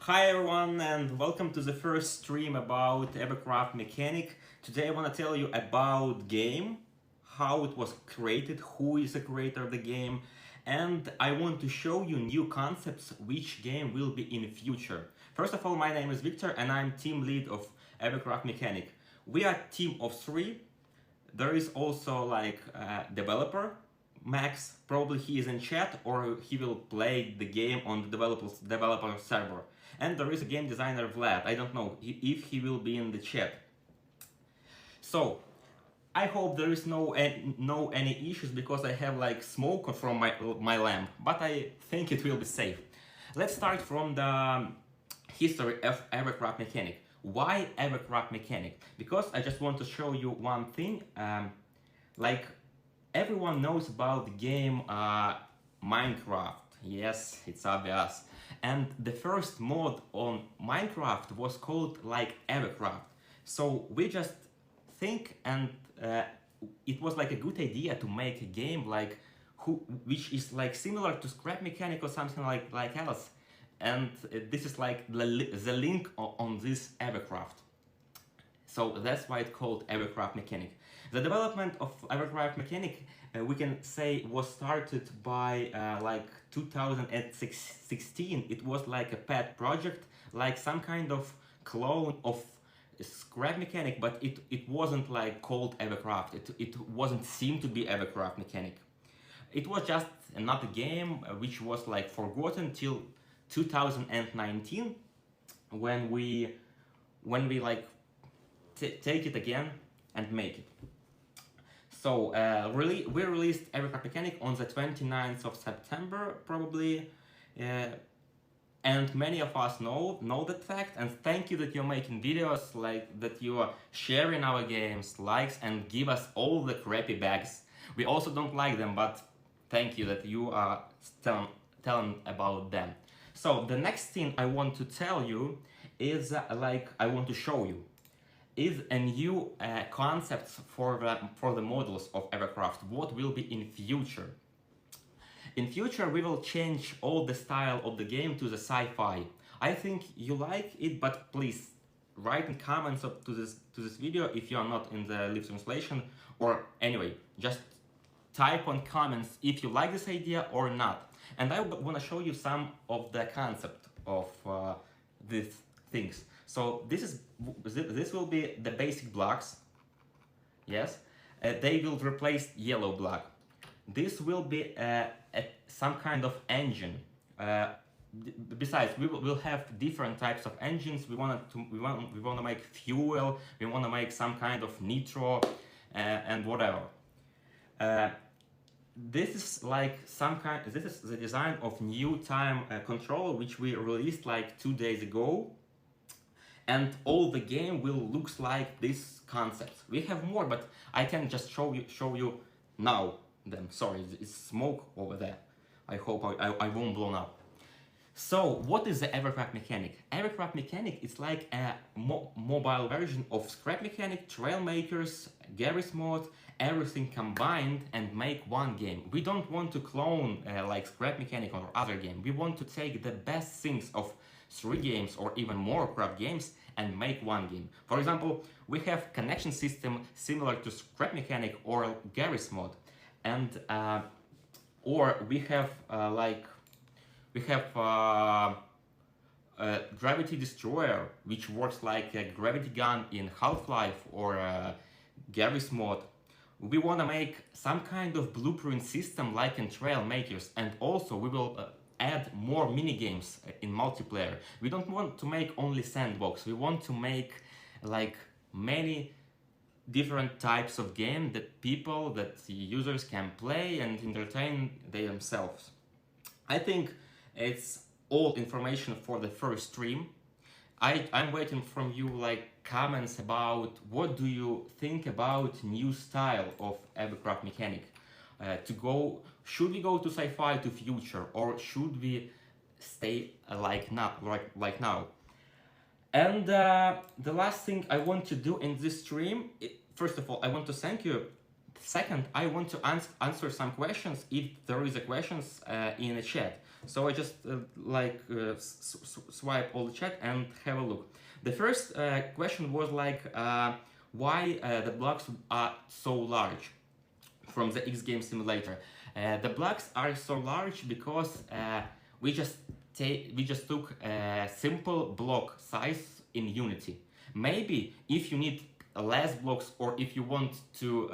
Hi everyone and welcome to the first stream about Evercraft Mechanic. Today I want to tell you about game, how it was created, who is the creator of the game, and I want to show you new concepts which game will be in the future. First of all, my name is Victor and I'm team lead of Evercraft Mechanic. We are a team of three. There is also like a developer, Max. Probably he is in chat or he will play the game on the developer server. And there is a game designer, Vlad. I don't know if he will be in the chat. So I hope there is no any issues because I have like smoke from my lamp, but I think it will be safe. Let's start from the history of Evercraft Mechanic. Why Evercraft Mechanic? Because I just want to show you one thing. Like everyone knows about the game Minecraft. Yes, it's obvious. And the first mod on Minecraft was called like Evercraft. So we just think and it was like a good idea to make a game like which is like similar to Scrap Mechanic or something like else. And this is like the link on this Evercraft. So that's why it's called Evercraft Mechanic. The development of Evercraft Mechanic, we can say, was started by like 2016. It was like a pet project, like some kind of clone of Scrap Mechanic, but it wasn't like called Evercraft. It wasn't seemed to be Evercraft Mechanic. It was just another game which was like forgotten till 2019 when we like take it again and make it. So we released Evercraft Mechanic on the 29th of September probably, and many of us know that fact, and thank you that you're making videos, like that you are sharing our games, likes, and give us all the crappy bags. We also don't like them, but thank you that you are telling about them. So the next thing I want to tell you is like I want to show you is a new concepts for the models of Evercraft. What will be in future? In future, we will change all the style of the game to the sci-fi. I think you like it, but please write in comments to this video if you are not in the live translation, or anyway, just type on comments if you like this idea or not. And I want to show you some of the concept of these things. So this will be the basic blocks. Yes, they will replace yellow block. This will be some kind of engine. Besides, we'll have different types of engines. We want to make fuel. We want to make some kind of nitro and whatever. This is like this is the design of new time controller which we released like 2 days ago, and all the game will looks like this concept. We have more, but I can just show you now them. Sorry, it's smoke over there. I hope I won't blow up. So what is the Evercraft Mechanic? Evercraft Mechanic is like a mobile version of Scrap Mechanic, Trailmakers, Garry's Mod, everything combined and make one game. We don't want to clone like Scrap Mechanic or other game. We want to take the best things of 3 games or even more craft games and make one game. For example, we have connection system similar to Scrap Mechanic or Garry's Mod, and or we have Gravity Destroyer, which works like a gravity gun in Half-Life or Garry's Mod. We want to make some kind of blueprint system like in Trailmakers, and also we will add more mini games in multiplayer. We don't want to make only Sandbox. We want to make like many different types of game that users can play and entertain themselves. I think it's all information for the first stream. I'm waiting from you like comments about what do you think about new style of Evercraft Mechanic. Should we go to sci-fi to future, or should we stay like now? And the last thing I want to do in this stream, first of all, I want to thank you Second, I want to answer some questions if there is a questions in the chat. So I just swipe all the chat and have a look. The first question was like, why the blocks are so large from the X Game Simulator? The blocks are so large because we just took a simple block size in Unity. Maybe if you need less blocks, or if you want to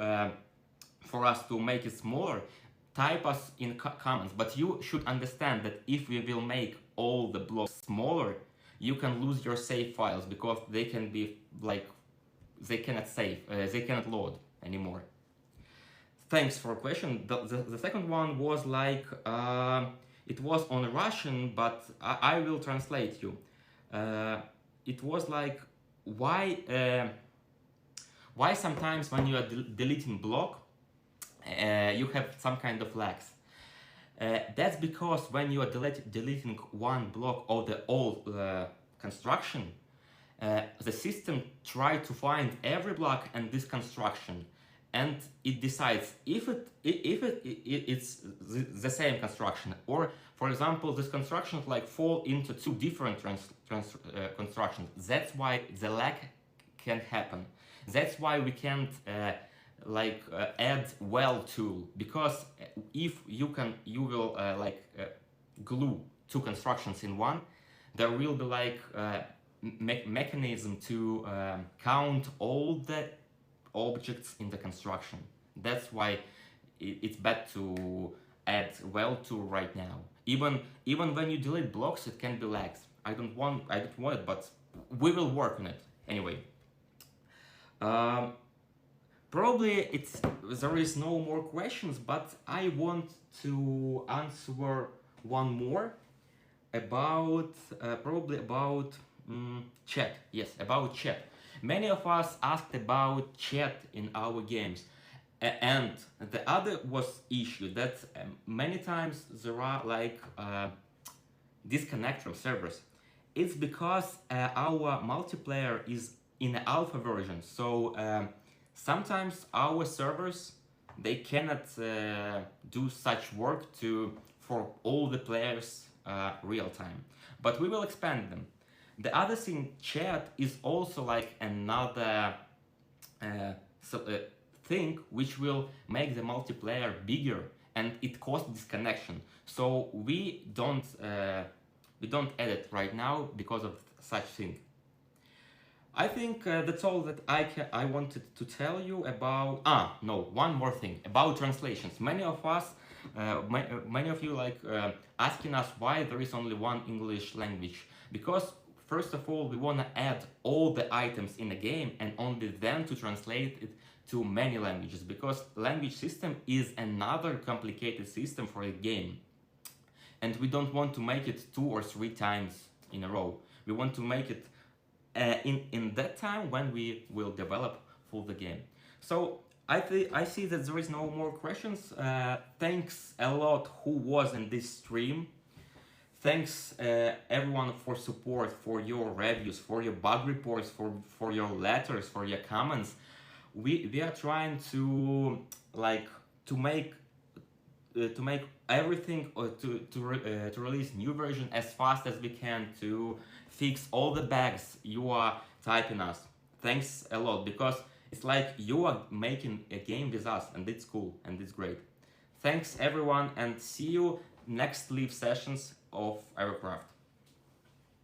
for us to make it smaller, type us in comments. But you should understand that if we will make all the blocks smaller, you can lose your save files, because they can be like, they cannot save, they cannot load anymore. Thanks for a question. The second one was like, it was on Russian, but I will translate you. It was like, why sometimes when you are deleting block, you have some kind of lags. That's because when you are deleting one block of the old construction, the system tries to find every block and this construction, and it decides if it's the same construction, or for example this construction like fall into two different constructions. That's why the lag can happen. That's why we can't add well tool, because if you will glue two constructions in one, there will be like mechanism to count all the objects in the construction. That's why it's bad to add well tool right now. Even when you delete blocks, it can be lags. I don't want it, but we will work on it anyway. Probably there is no more questions, but I want to answer one more about probably about chat. Yes, about chat. Many of us asked about chat in our games, and the other was issue that many times there are like disconnect from servers. It's because our multiplayer is in the alpha version, so sometimes our servers, they cannot do such work for all the players real time, but we will expand them. The other thing, chat is also like another thing which will make the multiplayer bigger, and it causes disconnection. So we don't add it right now because of such thing. I think that's all that I wanted to tell you about. One more thing about translations. Many of us, many of you asking us why there is only one English language. Because first of all, we want to add all the items in the game and only then to translate it to many languages. Because language system is another complicated system for a game, and we don't want to make it 2 or 3 times in a row. We want to make it in that time when we will develop for the game. So I see that there is no more questions. Thanks a lot who was in this stream. Thanks everyone for support, for your reviews, for your bug reports, for your letters, for your comments. We are trying to make everything, or to release new version as fast as we can, to fix all the bugs you are typing us. Thanks a lot, because it's like you are making a game with us, and it's cool and it's great. Thanks everyone, and see you next live sessions of Evercraft.